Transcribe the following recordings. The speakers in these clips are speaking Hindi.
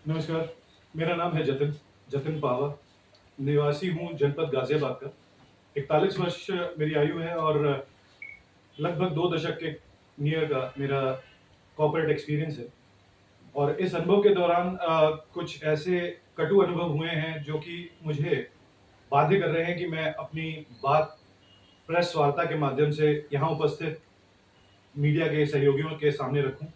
नमस्कार, मेरा नाम है जतिन, जतिन पावा। निवासी हूँ जनपद गाज़ियाबाद का। 41 वर्ष मेरी आयु है और लगभग 2 दशक के नियर का मेरा कॉर्पोरेट एक्सपीरियंस है। और इस अनुभव के दौरान कुछ ऐसे कटु अनुभव हुए हैं जो कि मुझे बाध्य कर रहे हैं कि मैं अपनी बात प्रेस वार्ता के माध्यम से यहाँ उपस्थित मीडिया के सहयोगियों के सामने रखूँ,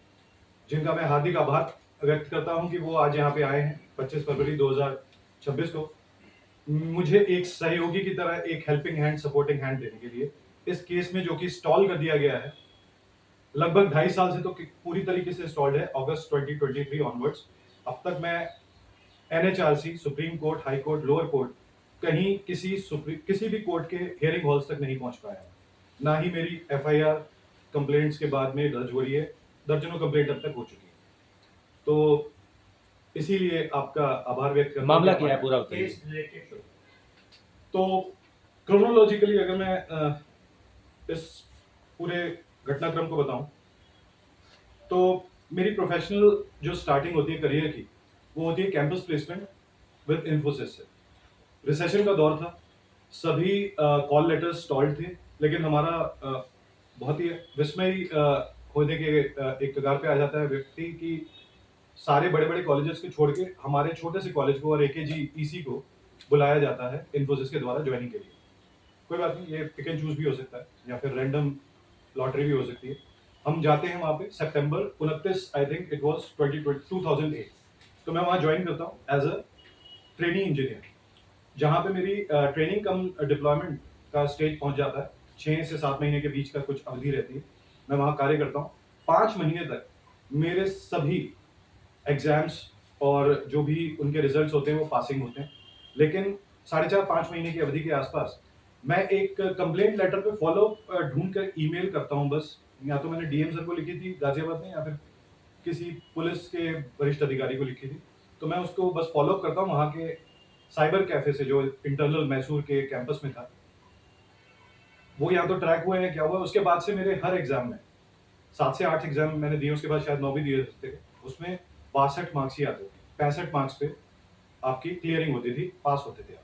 जिनका मैं हार्दिक आभार व्यक्त करता हूँ कि वो आज यहाँ पे आए हैं 25 फरवरी 2026 को मुझे एक सहयोगी की तरह एक हेल्पिंग हैंड, सपोर्टिंग हैंड देने के लिए। इस केस में जो कि स्टॉल कर दिया गया है, लगभग 2.5 साल से तो पूरी तरीके से स्टॉल्ड है, अगस्त 2023 ऑनवर्ड्स। अब तक मैं NHRC, supreme court, high court, lower court, कहीं किसी भी कोर्ट के हियरिंग हॉल्स तक नहीं पहुंच पाया। ना ही मेरी एफआईआर कंप्लेंट्स के बाद में दर्ज हो रही है, दर्जनों कंप्लेंट अब तक हो चुकी है। तो इसीलिए आपका आभार व्यक्त करता हूं मामला कि क्या है आप पूरा बताइए। केस रिलेटेड तो क्रोनोलॉजिकली अगर मैं इस पूरे घटनाक्रम को बताऊं तो मेरी प्रोफेशनल जो स्टार्टिंग होती है करियर की, वो होती है कैंपस प्लेसमेंट विद इन्फोसिस से। रिसेशन का दौर था, सभी कॉल लेटर्स स्टॉल्ड थे, लेकिन हमारा बहुत ही विस्मय होने के एक कगार पे आ जाता है व्यक्ति कि सारे बड़े-बड़े कॉलेजेस को छोड़ के हमारे छोटे से कॉलेज को और एकेजी ईसी को बुलाया जाता है इन्फोसिस के द्वारा ज्वाइनिंग के लिए। कोई बात नहीं, ये पिक एंड चूज भी हो सकता है या फिर रैंडम लॉटरी भी हो सकती है। हम जाते हैं वहाँ पे सितंबर 29 आई थिंक इट वाज 2008। तो मैं वहाँ ज्वाइन करता हूँ एज अ ट्रेनिंग इंजीनियर, जहाँ पे मेरी ट्रेनिंग कम डिप्लॉयमेंट का स्टेज पहुँच जाता है। 6 से 7 महीने के बीच का कुछ अवधि रहती है। मैं वहाँ कार्य करता हूँ। 5 महीने तक मेरे सभी एग्जाम्स और जो भी उनके रिजल्ट्स होते हैं वो पासिंग होते हैं। लेकिन 4.5-5 महीने की अवधि के आसपास मैं एक कंप्लेंट लेटर पे फॉलो ढूंढ कर ईमेल करता हूँ बस। या तो मैंने डीएम सर को लिखी थी गाजियाबाद में या फिर किसी पुलिस के वरिष्ठ अधिकारी को लिखी थी। तो मैं उसको बस फॉलो अप करता हूँ वहाँ के साइबर कैफे से जो इंटरनल मैसूर के कैंपस में था। वो या तो ट्रैक हुए हैं क्या हुआ, उसके बाद से मेरे हर एग्जाम में 7 से 8 एग्जाम मैंने दिए, उसके बाद शायद 9 भी दिए थे। उसमें 62 मार्क्स ही आते थे। 65 मार्क्स पे आपकी क्लियरिंग होती थी, पास होते थे आप।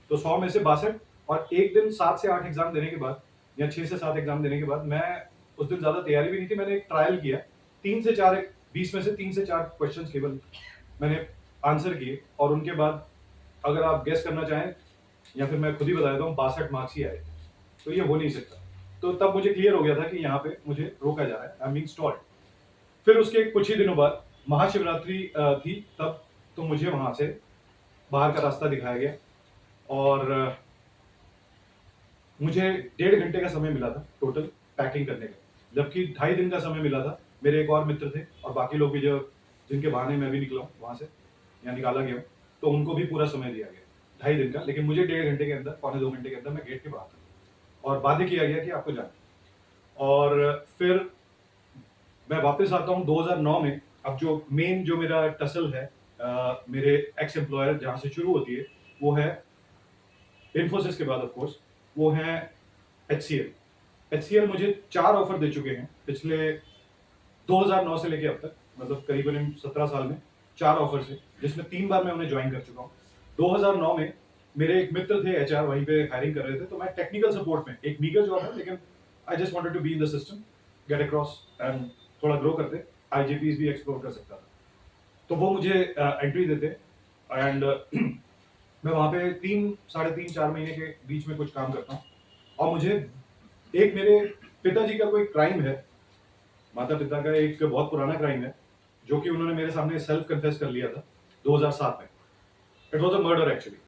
तो 100 में से 62। और एक दिन 7 से 8 एग्जाम देने के बाद या 6 से 7 एग्जाम देने के बाद मैं उस दिन ज़्यादा तैयारी भी नहीं थी, मैंने एक ट्रायल किया। 3 से 4 20 में से 3 से 4 क्वेश्चंस केवल मैंने आंसर किए और उनके बाद अगर आप गेस करना चाहें या फिर मैं खुद ही बता देता हूँ 62 मार्क्स ही आए। तो ये हो नहीं सकता। तो तब मुझे क्लियर हो गया था कि यहाँ पे मुझे रोका जा रहा है, आई एम बीइंग स्टॉल्ड। फिर उसके कुछ ही दिनों बाद महाशिवरात्रि थी तब, तो मुझे वहां से बाहर का रास्ता दिखाया गया और मुझे 1.5 घंटे का समय मिला था टोटल पैकिंग करने का, जबकि 2.5 दिन का समय मिला था। मेरे एक और मित्र थे और बाकी लोग भी जो जिनके बहाने मैं भी निकला हूँ वहां से या निकाला गया हूँ, तो उनको भी पूरा समय दिया गया 2.5 दिन का। लेकिन मुझे 1.5 घंटे के अंदर, पौने 2 घंटे के अंदर मैं गेट के बाहर था और बाध्य किया गया कि आपको जाना। और फिर मैं वापस आता हूँ 2009 में। अब जो मेन जो मेरा टसल है मेरे एक्स एम्प्लॉयर जहां से शुरू होती है, वो है इन्फोसिस के बाद ऑफ कोर्स वो है एचसीएल। एचसीएल मुझे 4 ऑफर दे चुके हैं पिछले 2009 से लेके अब तक, मतलब करीबन 17 साल में 4 ऑफर से, जिसमें 3 बार मैं उन्हें ज्वाइन कर चुका हूँ। 2009 में मेरे एक मित्र थे एचआर, वहीं पे हायरिंग कर रहे थे, तो मैं टेक्निकल सपोर्ट में, एक मीगर जॉब है लेकिन I just wanted to be in the system, get across and थोड़ा ग्रो करते, आईजीपीज भी एक्सप्लोर कर सकता था। तो वो मुझे एंट्री देते एंड मैं वहां पे 3 साढ़े 3 4 महीने के बीच में कुछ काम करता हूँ। और मुझे एक मेरे पिताजी का कोई क्राइम है, माता पिता का एक बहुत पुराना क्राइम है, जो कि उन्होंने मेरे सामने सेल्फ कन्फेस कर लिया था 2007 में। It was a murder actually.